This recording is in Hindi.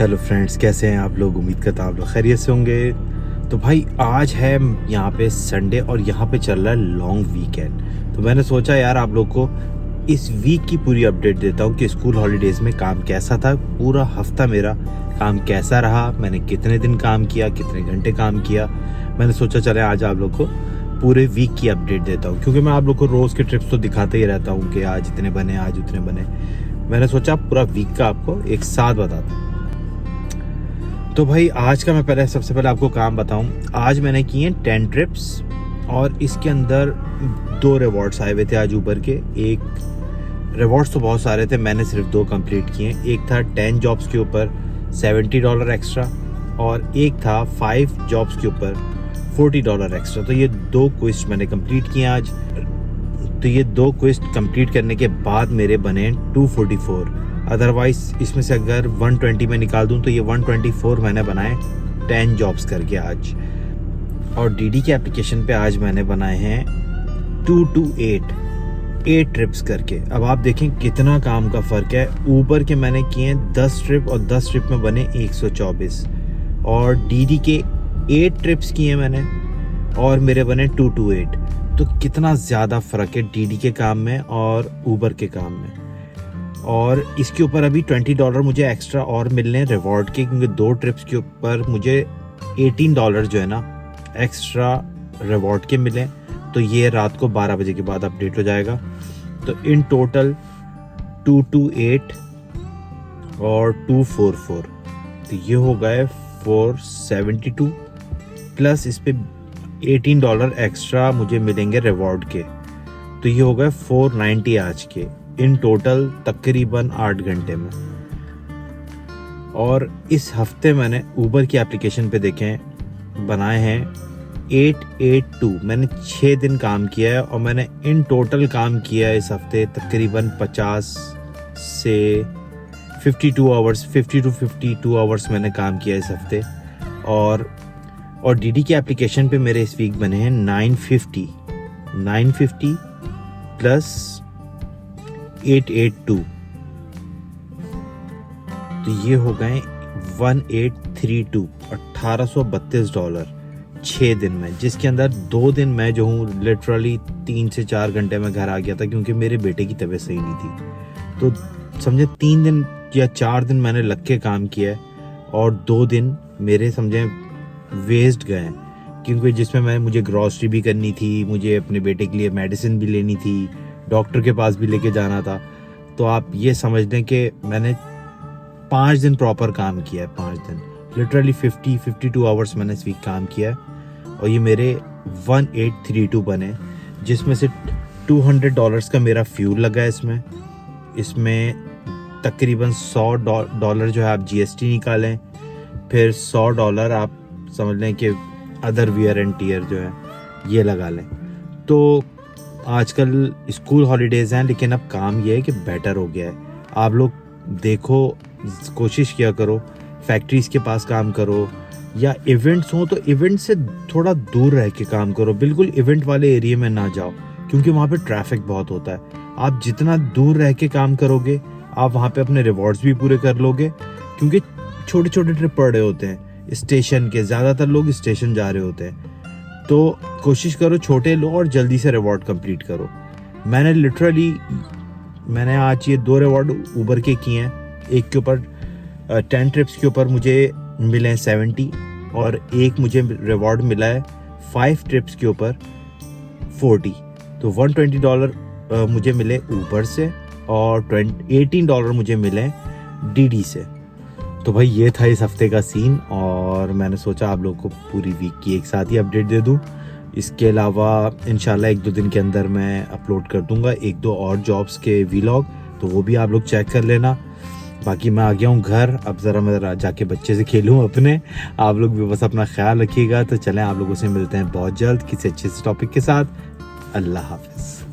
हेलो फ्रेंड्स, कैसे हैं आप लोग। उम्मीद करता हूँ आप लोग खैरियत से होंगे। तो भाई आज है यहाँ पे संडे और यहाँ पे चल रहा है लॉन्ग वीकेंड। तो मैंने सोचा यार आप लोग को इस वीक की पूरी अपडेट देता हूँ कि स्कूल हॉलीडेज़ में काम कैसा था, पूरा हफ्ता मेरा काम कैसा रहा, मैंने कितने दिन काम किया, कितने घंटे काम किया। मैंने सोचा चले आज आप लोग को पूरे वीक की अपडेट देता हूँ, क्योंकि मैं आप लोग को रोज़ के ट्रिप्स तो दिखाते ही रहता हूँ कि आज इतने बने, आज उतने बने। मैंने सोचा पूरा वीक का आपको एक साथ बताता हूँ। तो भाई आज का मैं सबसे पहले आपको काम बताऊं। आज मैंने किए 10 ट्रिप्स और इसके अंदर 2 रिवॉर्ड्स आए हुए थे आज ऊबर के। एक रिवॉर्ड्स तो बहुत सारे थे, मैंने सिर्फ 2 कंप्लीट किए। एक था 10 जॉब्स के ऊपर $70 एक्स्ट्रा और एक था 5 जॉब्स के ऊपर $40 एक्स्ट्रा। तो ये 2 क्विज मैंने कंप्लीट किए आज। तो ये 2 क्विज कंप्लीट करने के बाद मेरे बने 244। अदरवाइज इसमें से अगर 120 में निकाल दूं तो ये 124 मैंने बनाए 10 जॉब्स करके आज। और डीडी के एप्लीकेशन पे आज मैंने बनाए हैं 2 to 8 ट्रिप्स करके। अब आप देखें कितना काम का फ़र्क है। ऊबर के मैंने किए 10 ट्रिप और 10 ट्रिप में बने 124 और डीडी के 8 ट्रिप्स किए मैंने और मेरे बने 2 to 8। तो कितना ज़्यादा फ़र्क है डीडी के काम में और ऊबर के काम में। और इसके ऊपर अभी $20 मुझे एक्स्ट्रा और मिलने हैं रिवॉर्ड के, क्योंकि 2 ट्रिप्स के ऊपर मुझे $18 जो है ना एक्स्ट्रा रिवॉर्ड के मिले। तो ये रात को 12 बजे के बाद अपडेट हो जाएगा। तो इन टोटल 2 to 8 और 244, तो ये हो गए 472 प्लस इस पे $18 एक्स्ट्रा मुझे मिलेंगे रिवॉर्ड के। तो ये हो गए 490 आज के इन टोटल तकरीबन 8 घंटे में। और इस हफ्ते मैंने ऊबर की एप्लीकेशन पे देखें बनाए हैं 882। मैंने 6 दिन काम किया है और मैंने इन टोटल काम किया है इस हफ्ते तकरीबन 50 से 52 आवर्स, 50 to 52 आवर्स मैंने काम किया इस हफ्ते। और डीडी की एप्लीकेशन पे मेरे इस वीक बने हैं 950 प्लस 882। तो ये हो गए 1832, $1832 6 दिन में, जिसके अंदर 2 दिन मैं जो हूँ लिटरली 3 से 4 घंटे में घर आ गया था, क्योंकि मेरे बेटे की तबीयत सही नहीं थी। तो समझे 3 दिन या 4 दिन मैंने लग के काम किया है और 2 दिन मेरे समझे वेस्ट गए, क्योंकि जिसमें मुझे ग्रॉसरी भी करनी थी, मुझे अपने बेटे के लिए मेडिसिन भी लेनी थी, डॉक्टर के पास भी लेके जाना था। तो आप ये समझ लें कि मैंने 5 दिन प्रॉपर काम किया है। 5 दिन लिटरली 52 आवर्स मैंने इस वीक काम किया है और ये मेरे 1832 बने, जिसमें से $200 का मेरा फ्यूल लगा है इसमें तकरीबन $100 जो है आप जीएसटी निकालें, फिर $100 आप समझ लें कि अदर वियर एंड टीयर जो है ये लगा लें। तो आजकल स्कूल हॉलीडेज़ हैं, लेकिन अब काम ये है कि बेटर हो गया है। आप लोग देखो, कोशिश किया करो फैक्ट्रीज़ के पास काम करो, या इवेंट्स हो तो इवेंट से थोड़ा दूर रह के काम करो। बिल्कुल इवेंट वाले एरिया में ना जाओ, क्योंकि वहाँ पे ट्रैफिक बहुत होता है। आप जितना दूर रह के काम करोगे आप वहाँ पे अपने रिवॉर्ड्स भी पूरे कर लोगे, क्योंकि छोटे छोटे ट्रिप पड़ रहे होते हैं स्टेशन के, ज़्यादातर लोग स्टेशन जा रहे होते हैं। तो कोशिश करो छोटे लो और जल्दी से रिवॉर्ड कंप्लीट करो। मैंने आज ये 2 रिवॉर्ड ऊबर के किए हैं। एक के ऊपर 10 ट्रिप्स के ऊपर मुझे मिले हैं 70 और एक मुझे रिवॉर्ड मिला है 5 ट्रिप्स के ऊपर 40। तो $120 मुझे मिले ऊबर से और $18 मुझे मिले डीडी से। तो भाई ये था इस हफ्ते का सीन और मैंने सोचा आप लोग को पूरी वीक की एक साथ ही अपडेट दे दूं। इसके अलावा इंशाल्लाह 1-2 दिन के अंदर मैं अपलोड कर दूंगा 1-2 और जॉब्स के व्लॉग, तो वो भी आप लोग चेक कर लेना। बाकी मैं आ गया हूँ घर, अब ज़रा मैं जाके बच्चे से खेलूँ अपने। आप लोग भी बस अपना ख्याल रखिएगा। तो चलें आप लोगों से मिलते हैं बहुत जल्द किसी अच्छे से टॉपिक के साथ। अल्लाह हाफ़िज़।